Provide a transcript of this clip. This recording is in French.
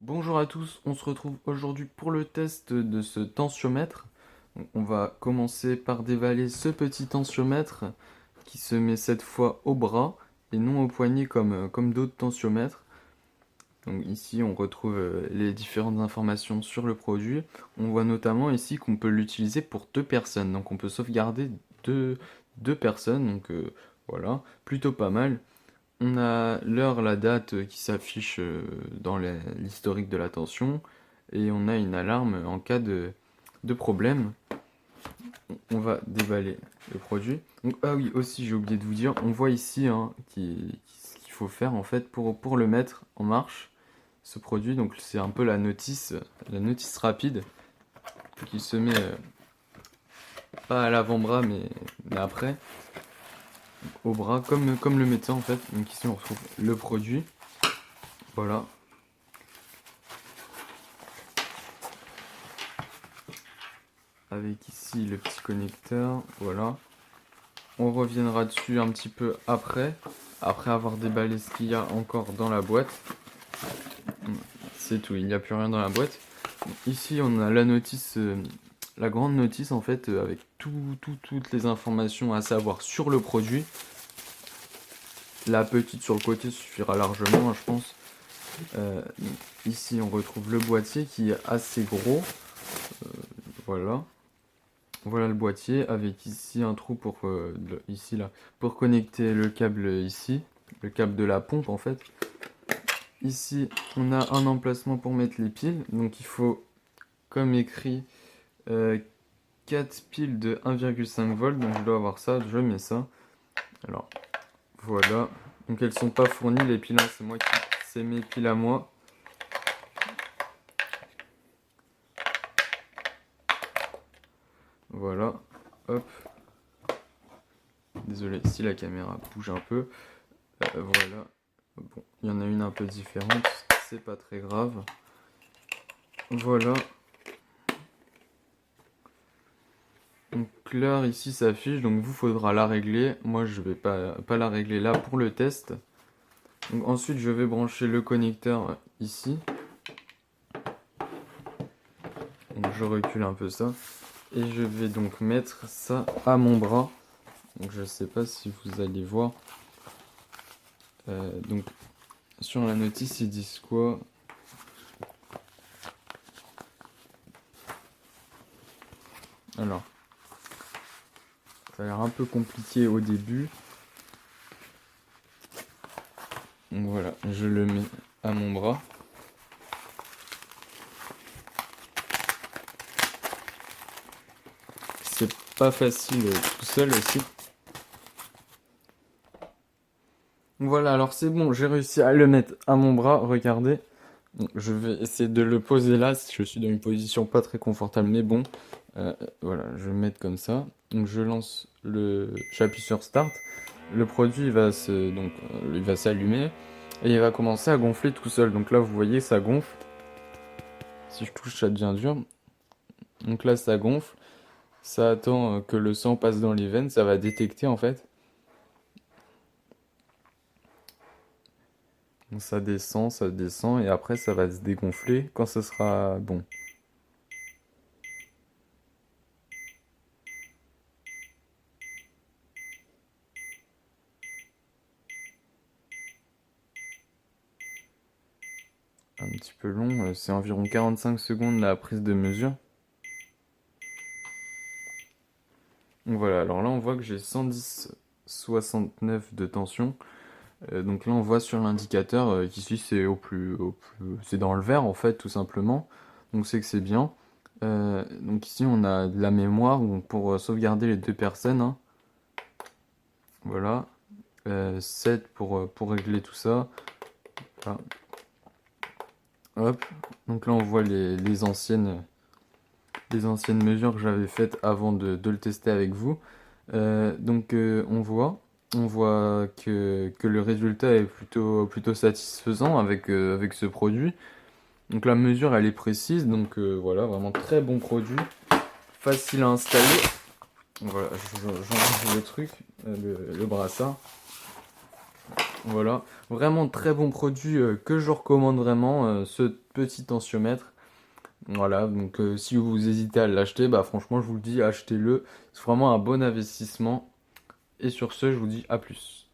Bonjour à tous, on se retrouve aujourd'hui pour le test de ce tensiomètre. On va commencer par dévaler ce petit tensiomètre qui se met cette fois au bras et non au poignet comme d'autres tensiomètres. Donc ici on retrouve les différentes informations sur le produit. On voit notamment ici qu'on peut l'utiliser pour deux personnes, donc on peut sauvegarder deux personnes, donc voilà, plutôt pas mal. On a l'heure, la date qui s'affiche dans l'historique de la tension et on a une alarme en cas de problème. On va déballer le produit. Donc, ah oui, aussi j'ai oublié de vous dire, on voit ici ce qu'il faut faire en fait pour le mettre en marche, ce produit. Donc c'est un peu la notice rapide qui se met pas à l'avant-bras mais après au bras comme le médecin en fait. Donc ici on retrouve le produit. Voilà. Avec ici le petit connecteur, voilà. On reviendra dessus un petit peu après avoir déballé ce qu'il y a encore dans la boîte. C'est tout, il n'y a plus rien dans la boîte. Ici on a la notice, la grande notice en fait, avec toutes les informations à savoir sur le produit. La petite sur le côté suffira largement, hein, je pense. Ici on retrouve le boîtier qui est assez gros, voilà. Voilà le boîtier avec ici un trou pour ici là pour connecter le câble ici, le câble de la pompe en fait. Ici on a un emplacement pour mettre les piles, donc il faut comme écrit 4 piles de 1,5 volts, donc je dois avoir ça, je mets ça. Alors voilà, donc elles sont pas fournies les piles, hein, c'est mes piles à moi. Voilà, hop. Désolé si la caméra bouge un peu. Voilà. Bon, il y en a une un peu différente, c'est pas très grave. Voilà. Donc l'heure ici s'affiche, donc vous faudra la régler. Moi je vais pas la régler là pour le test. Donc ensuite je vais brancher le connecteur ici. Donc je recule un peu ça. Et je vais donc mettre ça à mon bras. Donc je sais pas si vous allez voir. Donc sur la notice ils disent quoi? Alors, ça a l'air un peu compliqué au début. Donc voilà, je le mets à mon bras. C'est pas facile tout seul aussi. Voilà, alors c'est bon, j'ai réussi à le mettre à mon bras, regardez. Donc, je vais essayer de le poser là, je suis dans une position pas très confortable, mais bon. Voilà, je vais le mettre comme ça. Donc je lance j'appuie sur Start. Le produit il va s'allumer et il va commencer à gonfler tout seul. Donc là, vous voyez, ça gonfle. Si je touche, ça devient dur. Donc là, ça gonfle. Ça attend que le sang passe dans les veines. Ça va détecter en fait. Donc ça descend et après ça va se dégonfler quand ce sera bon. Un petit peu long, c'est environ 45 secondes la prise de mesure. Donc voilà, alors là on voit que j'ai 110,69 de tension. Donc là on voit sur l'indicateur qu'ici c'est dans le vert en fait tout simplement. Donc c'est que c'est bien. Donc ici on a de la mémoire donc pour sauvegarder les deux personnes, hein. Voilà. 7 pour régler tout ça. Voilà. Hop. Donc là on voit les anciennes mesures que j'avais faites avant de le tester avec vous. On voit que le résultat est plutôt satisfaisant avec ce produit. Donc la mesure elle est précise, donc voilà, vraiment très bon produit, facile à installer. Voilà, j'enlève le truc, le brassard. Voilà, vraiment très bon produit que je recommande vraiment, ce petit tensiomètre. Voilà, donc si vous hésitez à l'acheter, bah franchement je vous le dis, achetez-le. C'est vraiment un bon investissement. Et sur ce, je vous dis à plus.